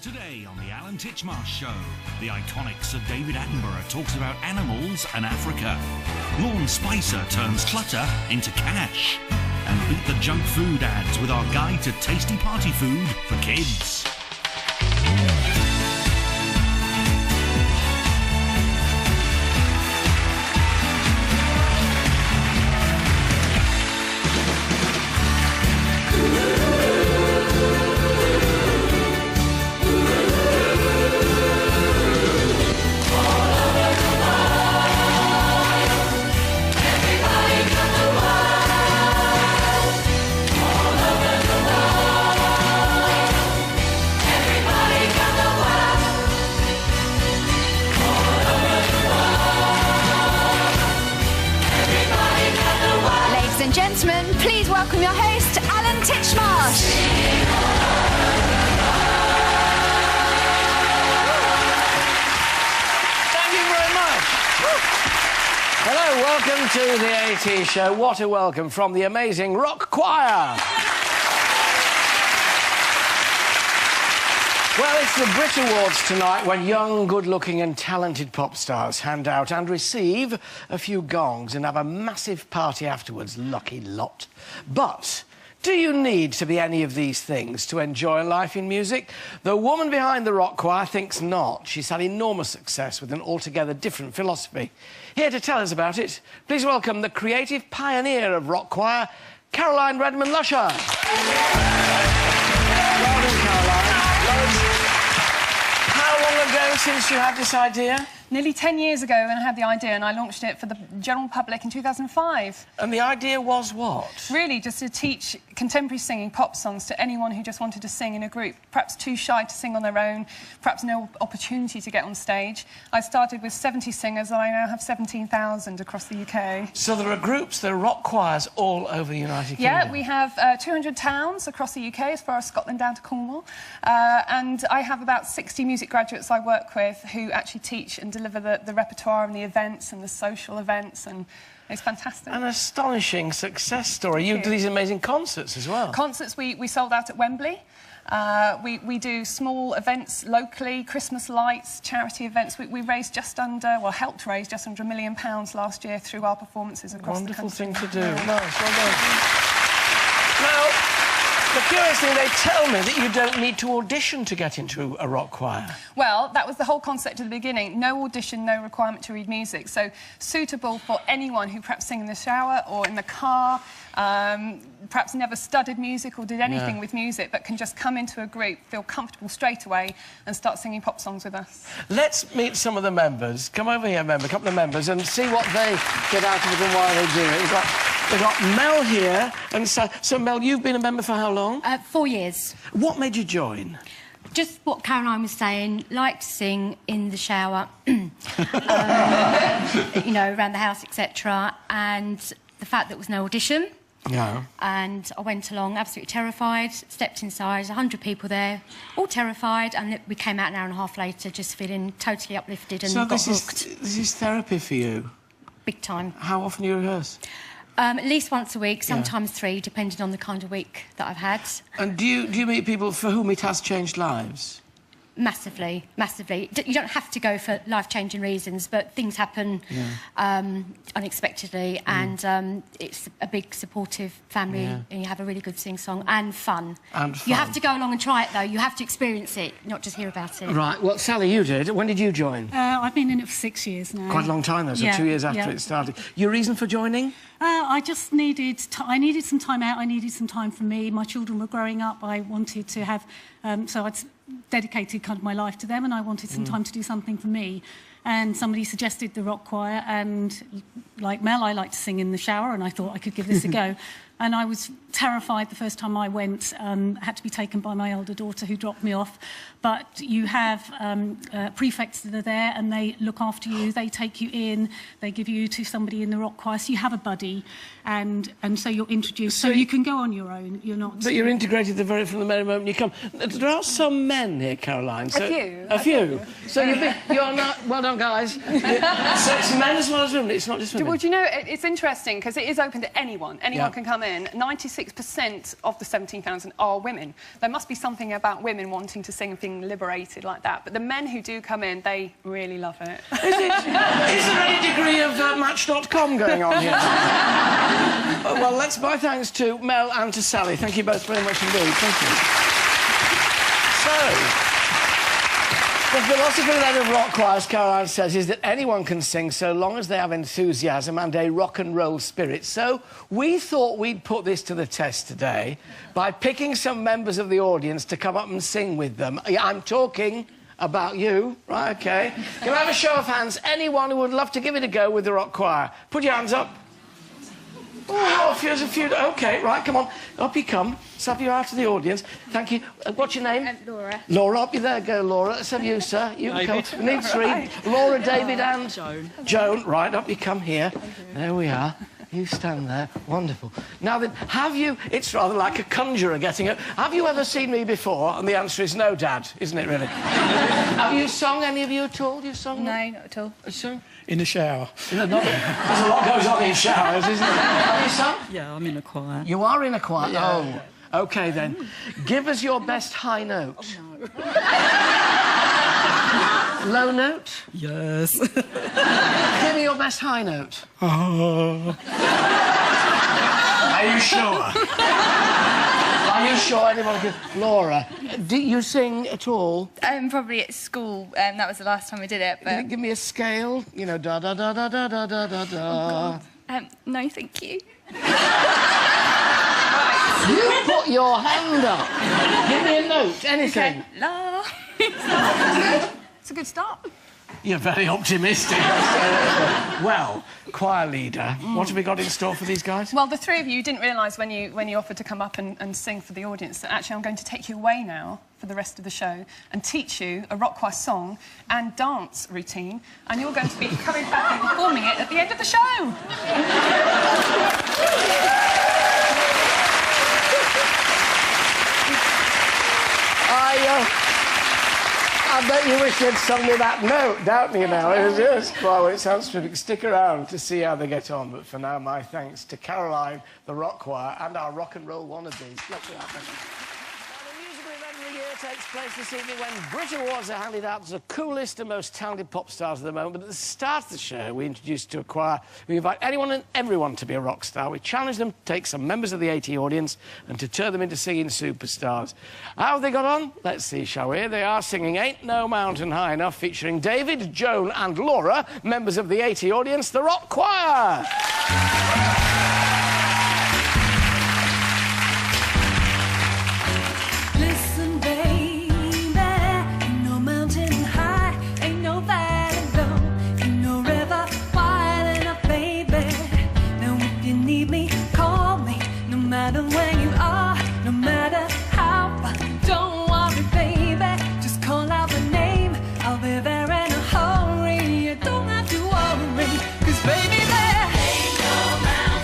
Today on the Alan Titchmarsh Show, the iconic Sir David Attenborough talks about animals and Africa. Lorne Spicer turns clutter into cash. And beat the junk food ads with our guide to tasty party food for kids. Gentlemen, please welcome your host, Alan Titchmarsh. Thank you very much. Hello, welcome to the AT Show. What a welcome from the amazing rock choir. Well, it's the Brit Awards tonight when young, good-looking and talented pop stars hand out and receive a few gongs and have a massive party afterwards. Lucky lot. But do you need to be any of these things to enjoy life in music? The woman behind the rock choir thinks not. She's had enormous success with an altogether different philosophy. Here to tell us about it, please welcome the creative pioneer of rock choir, Caroline Redmond-Lusher. Welcome, Caroline. How long ago since you had this idea? Nearly 10 years ago when I had the idea, and I launched it for the general public in 2005. And the idea was what? Really, just to teach contemporary singing pop songs to anyone who just wanted to sing in a group, perhaps too shy to sing on their own, perhaps no opportunity to get on stage. I started with 70 singers, and I now have 17,000 across the UK. So there are groups, there are rock choirs all over the United Kingdom? Yeah, we have 200 towns across the UK, as far as Scotland down to Cornwall. And I have about 60 music graduates I work with who actually teach and deliver the repertoire and the events and the social events, and it's fantastic. An astonishing success story. You do these amazing concerts as well. Concerts, we sold out at Wembley. We do small events locally, Christmas lights, charity events. We raised just under, well, helped raise just under £1 million last year through our performances across the country. Wonderful thing to do. Nice, well done. Now, the curious thing, they tell me that you don't need to audition to get into a rock choir. Well, that was the whole concept at the beginning. No audition, no requirement to read music. So suitable for anyone who perhaps sing in the shower or in the car, perhaps never studied music or did anything with music, but can just come into a group, feel comfortable straight away and start singing pop songs with us. Let's meet some of the members. Come over here, a couple of members, and see what they get out of it and why they do it. We've got Mel here, and so Mel, you've been a member for how long? 4 years. What made you join? Just what Caroline was saying, like to sing in the shower, you know, around the house, etc. And the fact that there was no audition. No. And I went along absolutely terrified, stepped inside, 100 people there, all terrified, and we came out an hour and a half later just feeling totally uplifted and got hooked. So this is therapy for you? Big time. How often do you rehearse? At least once a week, sometimes 3, depending on the kind of week that I've had. And do you meet people for whom it has changed lives? Massively, massively. You don't have to go for life-changing reasons, but things happen unexpectedly, and it's a big, supportive family, and you have a really good sing-song and fun. And fun. You have to go along and try it, though. You have to experience it, not just hear about it. Right. Well, Sally, you did. When did you join? I've been in it for 6 years now. Quite a long time, though, so 2 years after it started. Your reason for joining? I just needed... I needed some time out. I needed some time for me. My children were growing up. I wanted to have... so I'd dedicated kind of my life to them, and I wanted some time to do something for me. And somebody suggested the rock choir, and like Mel, I like to sing in the shower, and I thought I could give this a go. And I was terrified the first time I went, had to be taken by my older daughter who dropped me off. But you have prefects that are there, and they look after you, they take you in, they give you to somebody in the rock choir, so you have a buddy, and so you're introduced. So you can go on your own, you're not... But you're integrated from the very moment you come. There are some men here, Caroline. So, a few. So you're not... Well done, guys. So it's men as well as women, it's not just women. Well, do you know, it's interesting, because it is open to anyone. Anyone can come in. 96% 96% of the 17,000 are women. There must be something about women wanting to sing and being liberated like that. But the men who do come in, they really love it. Is there any degree of Match.com going on here? Well, let's my thanks to Mel and to Sally. Thank you both very much indeed. Thank you. So, the philosophy then of rock choirs, Caroline says, is that anyone can sing so long as they have enthusiasm and a rock and roll spirit. So we thought we'd put this to the test today by picking some members of the audience to come up and sing with them. I'm talking about you, right, OK. Can I have a show of hands? Anyone who would love to give it a go with the rock choir? Put your hands up. Oh, there's a few. OK, right, come on. Up you come. Sub you out to the audience. Thank you. What's your name? Laura. Laura, up you there. Go, Laura. Let's have you, sir. You come. We need three. Laura, David and... Joan. Joan. Right, up you come here. There we are. You stand there. Wonderful. Now then, have you... It's rather like a conjurer getting up. Have you ever seen me before? And the answer is no, Dad, isn't it, really? Have you sung, any of you at all? You sung? No, not at all. You sung? In the shower. There's a lot goes on in showers, isn't there? Have you sung? Yeah, I'm in a choir. You are in a choir? Yeah. Oh, OK, then. Give us your best high note. Oh, no. Low note? Yes. Give me your best high note. Oh. Are you sure? Are you sure anyone can... Laura, do you sing at all? Probably at school. That was the last time I did it, but... Give me a scale. You know, da-da-da-da-da-da-da-da. No, thank you. You put your hand up. Give me a note, anything. Okay. La. It's a good start. You're very optimistic. Well, choir leader, what have we got in store for these guys? Well, the three of you didn't realise when you offered to come up and sing for the audience that actually I'm going to take you away now for the rest of the show and teach you a rock choir song and dance routine, and you're going to be coming back and performing it at the end of the show. I bet you wish you'd sung me that note, don't you now? It was just... Well, it sounds terrific. Stick around to see how they get on. But for now, my thanks to Caroline, the rock choir, and our rock and roll wannabes. Let's do that. The musical event of the year takes place this evening when Brit Awards are handed out to the coolest and most talented pop stars of the moment. But at the start of the show, we introduced to a choir. We invite anyone and everyone to be a rock star. We challenge them to take some members of the AT audience and to turn them into singing superstars. How have they got on? Let's see, shall we? They are singing Ain't No Mountain High Enough, featuring David, Joan and Laura, members of the AT audience, the rock choir. Baby, there ain't no mountain.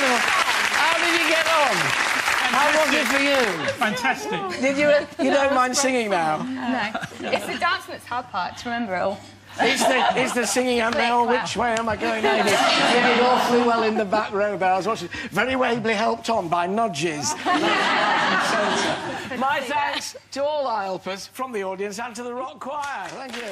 wonderful. How did you get on? How was it for you? Fantastic. Did you don't mind singing now? No. It's the dance that's hard part to remember it all. It's the singing and the whole which way am I going, lady? You did awfully well in the back row there. I was watching. Very ably helped on by nudges. My thanks to all our helpers from the audience and to the Rock Choir. Thank you.